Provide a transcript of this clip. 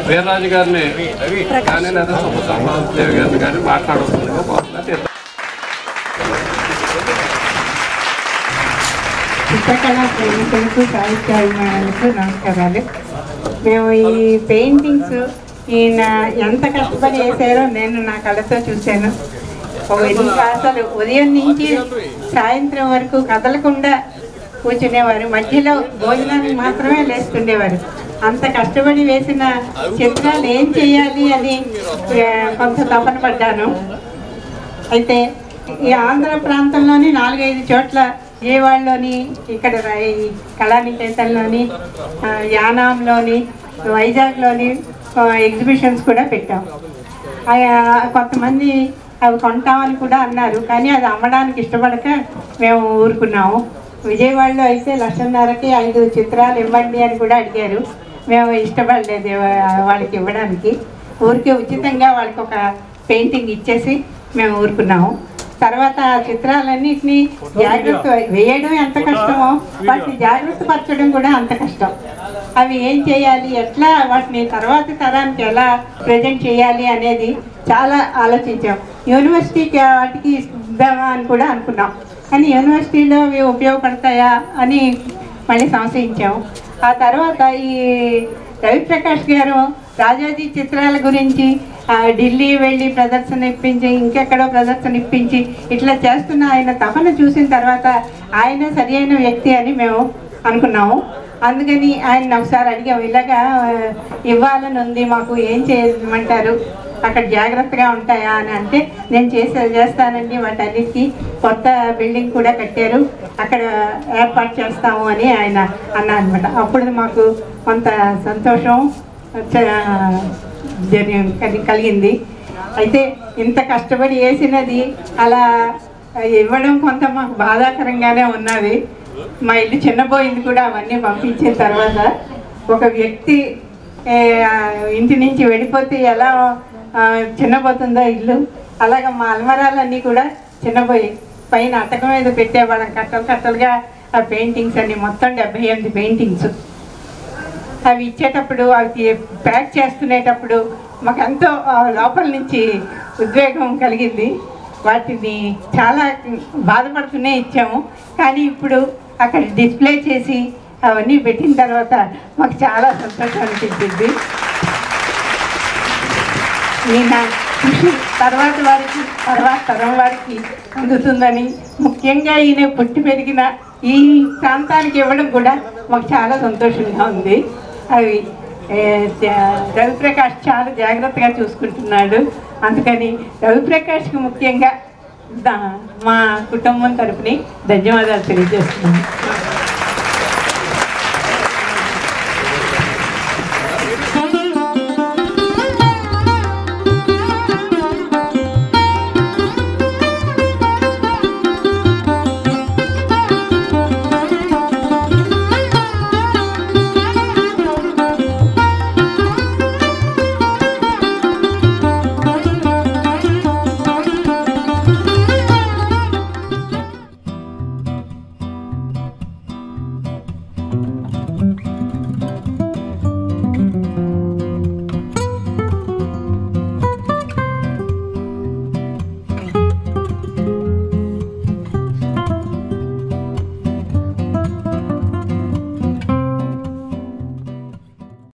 వీర్రాజు గారిని కానీ లేదా సుబ్బదేవి గారిని కానీ మాట్లాడుతుందిగా కోరుతున్నా. చిత్రకళా ప్రేమికులకు సాహిత్యాభిమానులకు నమస్కారాలు. మేము ఈ పెయింటింగ్స్ ఈయన ఎంత కష్టపడి వేసారో నేను నా కళ్ళతో చూశాను. అసలు ఉదయం నుంచి సాయంత్రం వరకు కదలకుండా కూర్చునేవారు, మధ్యలో భోజనానికి మాత్రమే లేస్తుండేవారు. అంత కష్టపడి వేసిన చిత్రాలు ఏం చేయాలి అని కొంత తపన పడ్డాను. అయితే ఈ ఆంధ్ర ప్రాంతంలోని 4-5 చోట్ల విజయవాడలోని, ఇక్కడ కళానికేతన్లోని, యానాంలోని, వైజాగ్లోని ఎగ్జిబిషన్స్ కూడా పెట్టాం. కొంతమంది అవి కొంటామని కూడా అన్నారు, కానీ అది అమ్మడానికి ఇష్టపడక మేము ఊరుకున్నాము. విజయవాడలో అయితే 1,50,000కి 5 చిత్రాలు ఇవ్వండి అని కూడా అడిగారు. మేము ఇష్టపడలేదు వాళ్ళకి ఇవ్వడానికి. ఊరికే ఉచితంగా వాళ్ళకి ఒక పెయింటింగ్ ఇచ్చేసి మేము ఊరుకున్నాము. తర్వాత ఆ చిత్రాలన్నింటినీ జాగ్రత్త వేయడం ఎంత కష్టమో వాటిని జాగ్రత్త పరచడం కూడా అంత కష్టం. అవి ఏం చేయాలి, ఎట్లా వాటిని తర్వాతి తరానికి ఎలా ప్రజెంట్ చేయాలి అనేది చాలా ఆలోచించాం. యూనివర్సిటీకి వాటికి ఇద్దామా అని కూడా అనుకున్నాం, కానీ యూనివర్సిటీలో అవి ఉపయోగపడతాయా అని మళ్ళీ సంశయించాము. ఆ తర్వాత ఈ రవిప్రకాష్ గారు రాజాజీ చిత్రాల గురించి ఢిల్లీ వెళ్ళి ప్రదర్శన ఇప్పించి, ఇంకెక్కడో ప్రదర్శన ఇప్పించి ఇట్లా చేస్తున్న ఆయన తపన చూసిన తర్వాత ఆయన సరి అయిన వ్యక్తి అని మేము అనుకున్నాము. అందుకని ఆయన ఒకసారి అడిగాము, ఇలాగా ఇవ్వాలని ఉంది, మాకు ఏం చేయమంటారు, అక్కడ జాగ్రత్తగా ఉంటాయా అని అంటే, నేను చేస్తానండి, వాటన్నిటికీ కొత్త బిల్డింగ్ కూడా కట్టారు, అక్కడ ఏర్పాటు చేస్తాము అని ఆయన అన్నారు అనమాట. అప్పుడు మాకు కొంత సంతోషం కలిగింది. అయితే ఇంత కష్టపడి వేసినది అలా ఇవ్వడం కొంత మాకు బాధాకరంగానే ఉన్నది. మా ఇల్లు చిన్నపోయింది కూడా అవన్నీ పంపించిన తర్వాత. ఒక వ్యక్తి ఇంటి నుంచి వెళ్ళిపోతే ఎలా చిన్నపోతుందో ఇల్లు, అలాగే మా అల్మరాలన్నీ కూడా చిన్నపోయి పైన అటకం మీద పెట్టేవాళ్ళం కట్టలు కట్టలుగా ఆ పెయింటింగ్స్ అన్ని, మొత్తం 78 పెయింటింగ్స్. అవి ఇచ్చేటప్పుడు, అవి ప్యాక్ చేసుకునేటప్పుడు మాకు ఎంతో లోపల నుంచి ఉద్వేగం కలిగింది. వాటిని చాలా బాధపడుతూనే ఇచ్చాము, కానీ ఇప్పుడు అక్కడ డిస్ప్లే చేసి అవన్నీ పెట్టిన తర్వాత మాకు చాలా సంతోషం అనిపించింది. ఈయన కృషి తర్వాత తరం వారికి అందుతుందని, ముఖ్యంగా ఈయన పుట్టి పెరిగిన ఈ ప్రాంతానికి ఇవ్వడం కూడా మాకు చాలా సంతోషంగా ఉంది. అవి రవిప్రకాష్ చాలా జాగ్రత్తగా చూసుకుంటున్నాడు. అందుకని రవిప్రకాష్కి ముఖ్యంగా మా కుటుంబం తరపుని ధన్యవాదాలు తెలియజేస్తున్నాను.